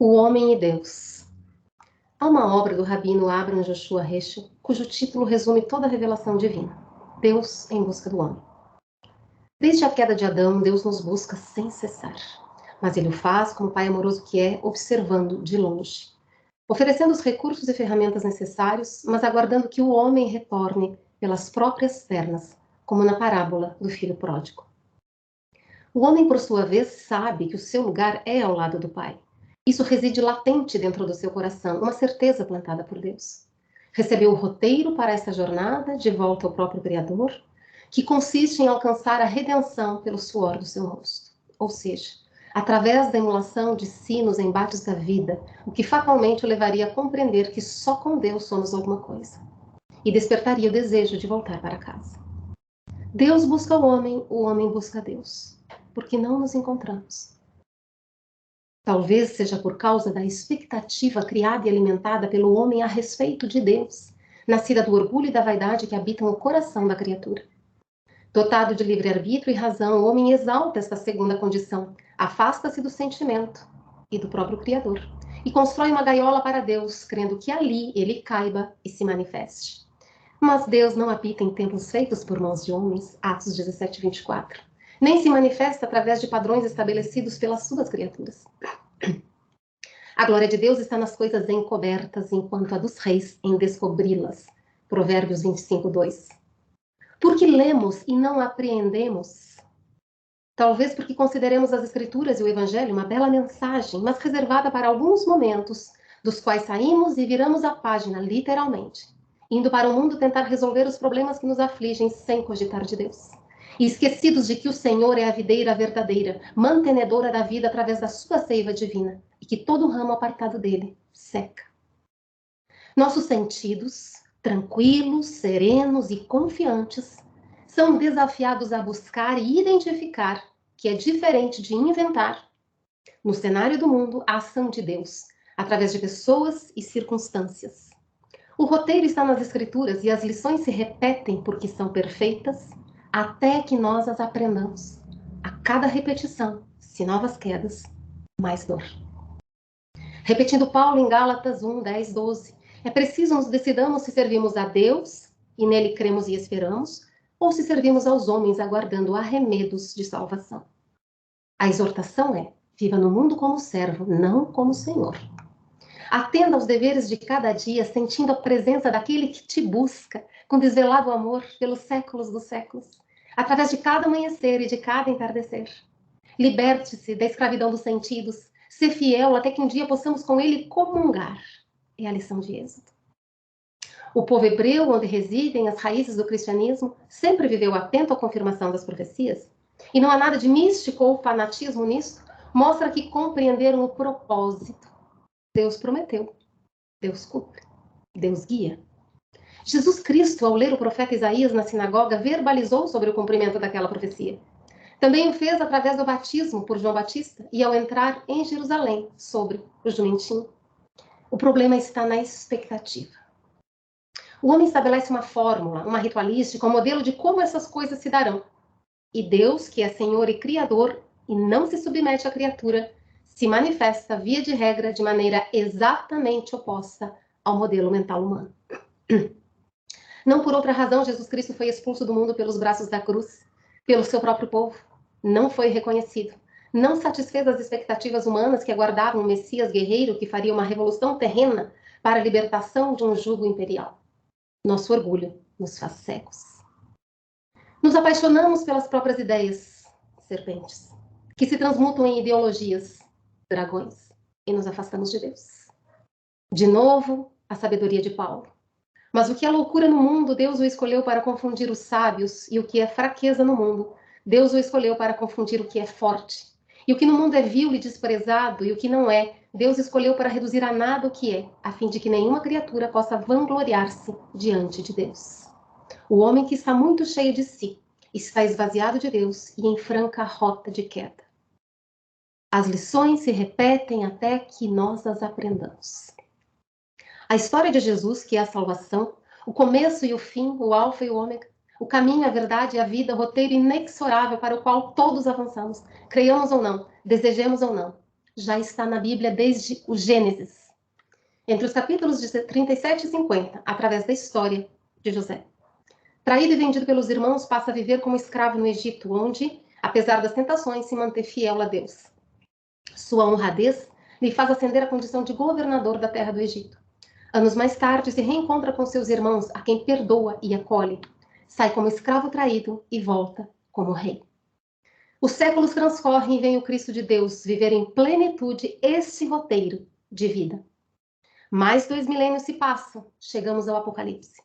O Homem e Deus. Há uma obra do rabino Abraham Joshua Heschel, cujo título resume toda a revelação divina: Deus em busca do homem. Desde a queda de Adão, Deus nos busca sem cessar. Mas ele o faz, como pai amoroso que é, observando de longe, oferecendo os recursos e ferramentas necessários, mas aguardando que o homem retorne pelas próprias pernas, como na parábola do filho pródigo. O homem, por sua vez, sabe que o seu lugar é ao lado do pai. Isso reside latente dentro do seu coração, uma certeza plantada por Deus. Recebeu o roteiro para essa jornada de volta ao próprio Criador, que consiste em alcançar a redenção pelo suor do seu rosto. Ou seja, através da emulação de si nos embates da vida, o que fatalmente o levaria a compreender que só com Deus somos alguma coisa, e despertaria o desejo de voltar para casa. Deus busca o homem busca Deus, porque não nos encontramos. Talvez seja por causa da expectativa criada e alimentada pelo homem a respeito de Deus, nascida do orgulho e da vaidade que habitam o coração da criatura. Dotado de livre-arbítrio e razão, o homem exalta esta segunda condição, afasta-se do sentimento e do próprio Criador, e constrói uma gaiola para Deus, crendo que ali ele caiba e se manifeste. Mas Deus não habita em templos feitos por mãos de homens, Atos 17, 24. Nem se manifesta através de padrões estabelecidos pelas suas criaturas. A glória de Deus está nas coisas encobertas, enquanto a dos reis em descobri-las. Provérbios 25, 2. Porque lemos e não apreendemos? Talvez porque consideremos as Escrituras e o Evangelho uma bela mensagem, mas reservada para alguns momentos, dos quais saímos e viramos a página, literalmente, indo para o mundo tentar resolver os problemas que nos afligem sem cogitar de Deus. E esquecidos de que o Senhor é a videira verdadeira, mantenedora da vida através da sua seiva divina, e que todo ramo apartado dele seca. Nossos sentidos, tranquilos, serenos e confiantes, são desafiados a buscar e identificar que é diferente de inventar, no cenário do mundo, a ação de Deus, através de pessoas e circunstâncias. O roteiro está nas Escrituras e as lições se repetem porque são perfeitas, até que nós as aprendamos. A cada repetição, se novas quedas, mais dor. Repetindo Paulo em Gálatas 1, 10, 12, é preciso nos decidamos se servimos a Deus, e nele cremos e esperamos, ou se servimos aos homens aguardando arremedos de salvação. A exortação é: viva no mundo como servo, não como senhor. Atenda aos deveres de cada dia, sentindo a presença daquele que te busca com desvelado amor pelos séculos dos séculos, através de cada amanhecer e de cada entardecer. Liberte-se da escravidão dos sentidos, ser fiel até que um dia possamos com ele comungar. É a lição de Êxodo. O povo hebreu, onde residem as raízes do cristianismo, sempre viveu atento à confirmação das profecias. E não há nada de místico ou fanatismo nisso, mostra que compreenderam o propósito. Deus prometeu, Deus cumpre, Deus guia. Jesus Cristo, ao ler o profeta Isaías na sinagoga, verbalizou sobre o cumprimento daquela profecia. Também o fez através do batismo por João Batista e ao entrar em Jerusalém sobre o jumentinho. O problema está na expectativa. O homem estabelece uma fórmula, uma ritualística, um modelo de como essas coisas se darão. E Deus, que é Senhor e Criador e não se submete à criatura, se manifesta, via de regra, de maneira exatamente oposta ao modelo mental humano. Não por outra razão, Jesus Cristo foi expulso do mundo pelos braços da cruz, pelo seu próprio povo. Não foi reconhecido. Não satisfez as expectativas humanas que aguardavam um Messias guerreiro que faria uma revolução terrena para a libertação de um jugo imperial. Nosso orgulho nos faz cegos. Nos apaixonamos pelas próprias ideias, serpentes, que se transmutam em ideologias, dragões, e nos afastamos de Deus. De novo, a sabedoria de Paulo. Mas o que é loucura no mundo, Deus o escolheu para confundir os sábios, e o que é fraqueza no mundo, Deus o escolheu para confundir o que é forte. E o que no mundo é vil e desprezado, e o que não é, Deus escolheu para reduzir a nada o que é, a fim de que nenhuma criatura possa vangloriar-se diante de Deus. O homem que está muito cheio de si, está esvaziado de Deus e em franca rota de queda. As lições se repetem até que nós as aprendamos. A história de Jesus, que é a salvação, o começo e o fim, o alfa e o ômega, o caminho, a verdade e a vida, o roteiro inexorável para o qual todos avançamos, creiamos ou não, desejemos ou não, já está na Bíblia desde o Gênesis, entre os capítulos de 37 e 50, através da história de José. Traído e vendido pelos irmãos, passa a viver como escravo no Egito, onde, apesar das tentações, se mantém fiel a Deus. Sua honradez lhe faz ascender à condição de governador da terra do Egito. Anos mais tarde, se reencontra com seus irmãos, a quem perdoa e acolhe. Sai como escravo traído e volta como rei. Os séculos transcorrem e vem o Cristo de Deus viver em plenitude esse roteiro de vida. Mais 2 milênios se passam, chegamos ao Apocalipse.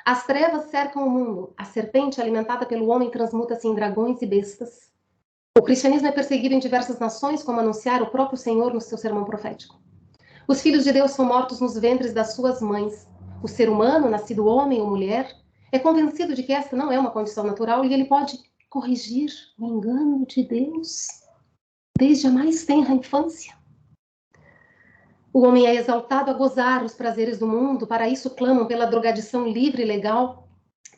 As trevas cercam o mundo, a serpente alimentada pelo homem transmuta-se em dragões e bestas. O cristianismo é perseguido em diversas nações, como anunciar o próprio Senhor no seu sermão profético. Os filhos de Deus são mortos nos ventres das suas mães. O ser humano, nascido homem ou mulher, é convencido de que esta não é uma condição natural e ele pode corrigir o engano de Deus desde a mais tenra infância. O homem é exaltado a gozar os prazeres do mundo, para isso clamam pela drogadição livre e legal,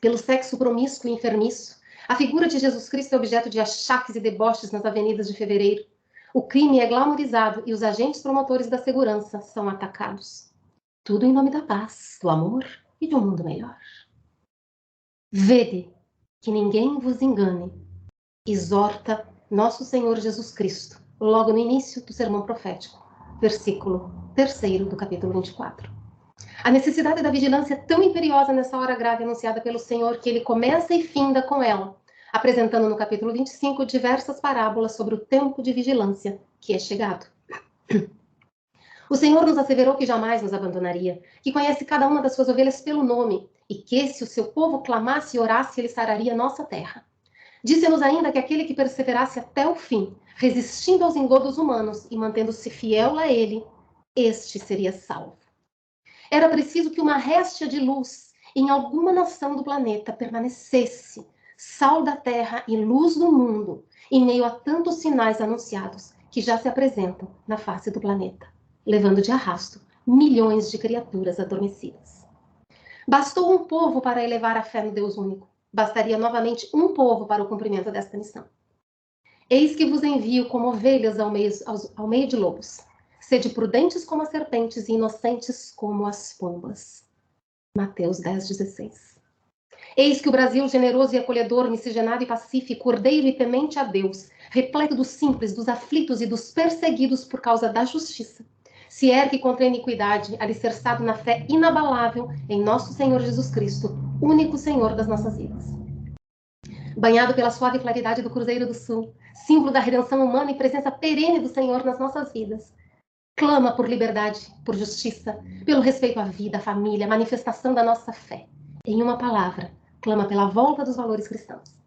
pelo sexo promíscuo e enfermiço. A figura de Jesus Cristo é objeto de achaques e deboches nas avenidas de fevereiro. O crime é glamourizado e os agentes promotores da segurança são atacados. Tudo em nome da paz, do amor e de um mundo melhor. Vede que ninguém vos engane, exorta nosso Senhor Jesus Cristo, logo no início do sermão profético, versículo 3 do capítulo 24. A necessidade da vigilância é tão imperiosa nessa hora grave anunciada pelo Senhor que ele começa e finda com ela, apresentando no capítulo 25 diversas parábolas sobre o tempo de vigilância que é chegado. O Senhor nos asseverou que jamais nos abandonaria, que conhece cada uma das suas ovelhas pelo nome, e que, se o seu povo clamasse e orasse, ele sararia nossa terra. Disse-nos ainda que aquele que perseverasse até o fim, resistindo aos engodos humanos e mantendo-se fiel a ele, este seria salvo. Era preciso que uma réstia de luz em alguma nação do planeta permanecesse, sal da terra e luz do mundo, em meio a tantos sinais anunciados que já se apresentam na face do planeta, levando de arrasto milhões de criaturas adormecidas. Bastou um povo para elevar a fé no Deus único. Bastaria novamente um povo para o cumprimento desta missão. Eis que vos envio como ovelhas ao meio de lobos. Sede prudentes como as serpentes e inocentes como as pombas. Mateus 10:16. Eis que o Brasil, generoso e acolhedor, miscigenado e pacífico, ordeiro e temente a Deus, repleto dos simples, dos aflitos e dos perseguidos por causa da justiça, se ergue contra a iniquidade, alicerçado na fé inabalável em nosso Senhor Jesus Cristo, único Senhor das nossas vidas. Banhado pela suave claridade do Cruzeiro do Sul, símbolo da redenção humana e presença perene do Senhor nas nossas vidas, clama por liberdade, por justiça, pelo respeito à vida, à família, a manifestação da nossa fé. Em uma palavra, clama pela volta dos valores cristãos.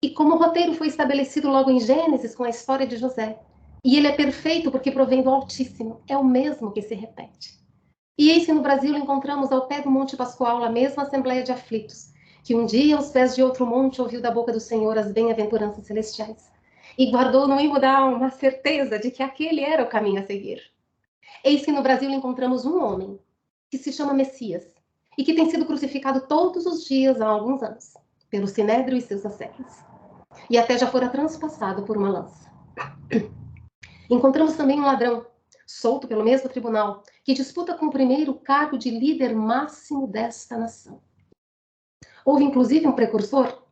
E como o roteiro foi estabelecido logo em Gênesis com a história de José, e ele é perfeito porque provém do Altíssimo, é o mesmo que se repete. E eis que no Brasil encontramos ao pé do Monte Pascoal a mesma assembleia de aflitos, que um dia aos pés de outro monte ouviu da boca do Senhor as bem-aventuranças celestiais, e guardou no imo da alma a certeza de que aquele era o caminho a seguir. Eis que no Brasil encontramos um homem, que se chama Messias, e que tem sido crucificado todos os dias há alguns anos, pelo Sinédrio e seus assédios, e até já fora transpassado por uma lança. Encontramos também um ladrão, solto pelo mesmo tribunal, que disputa com o primeiro cargo de líder máximo desta nação. Houve inclusive um precursor,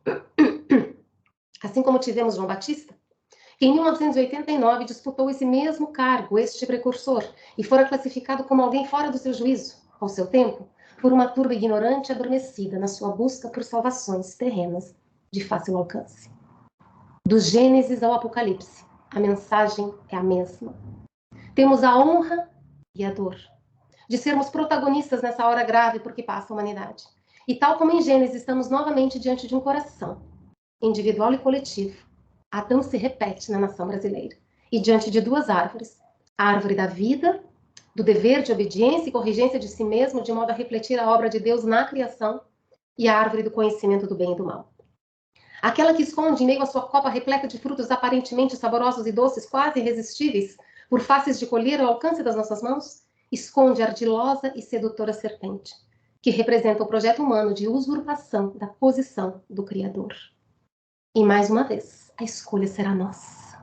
assim como tivemos João Batista, que em 1989 disputou esse mesmo cargo, este precursor, e fora classificado como alguém fora do seu juízo, ao seu tempo, por uma turba ignorante e adormecida na sua busca por salvações terrenas de fácil alcance. Do Gênesis ao Apocalipse, a mensagem é a mesma. Temos a honra e a dor de sermos protagonistas nessa hora grave por que passa a humanidade. E tal como em Gênesis, estamos novamente diante de um coração, individual e coletivo. Adão se repete na nação brasileira. E diante de duas árvores, a árvore da vida, do dever de obediência e corrigência de si mesmo, de modo a refletir a obra de Deus na criação, e a árvore do conhecimento do bem e do mal. Aquela que esconde em meio à sua copa repleta de frutos aparentemente saborosos e doces, quase irresistíveis, por fáceis de colher ao alcance das nossas mãos, esconde a ardilosa e sedutora serpente, que representa o projeto humano de usurpação da posição do Criador. E mais uma vez, a escolha será nossa.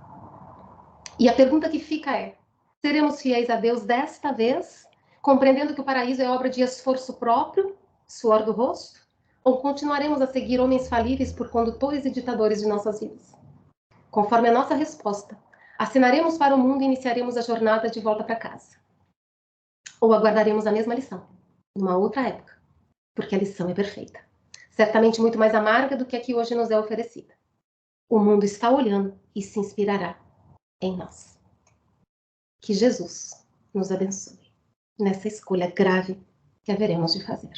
E a pergunta que fica é: Seremos fiéis a Deus desta vez, compreendendo que o paraíso é obra de esforço próprio, suor do rosto? Ou continuaremos a seguir homens falíveis por condutores e ditadores de nossas vidas? Conforme a nossa resposta, assinaremos para o mundo e iniciaremos a jornada de volta para casa. Ou aguardaremos a mesma lição, numa outra época, porque a lição é perfeita. Certamente muito mais amarga do que a que hoje nos é oferecida. O mundo está olhando e se inspirará em nós. Que Jesus nos abençoe nessa escolha grave que haveremos de fazer.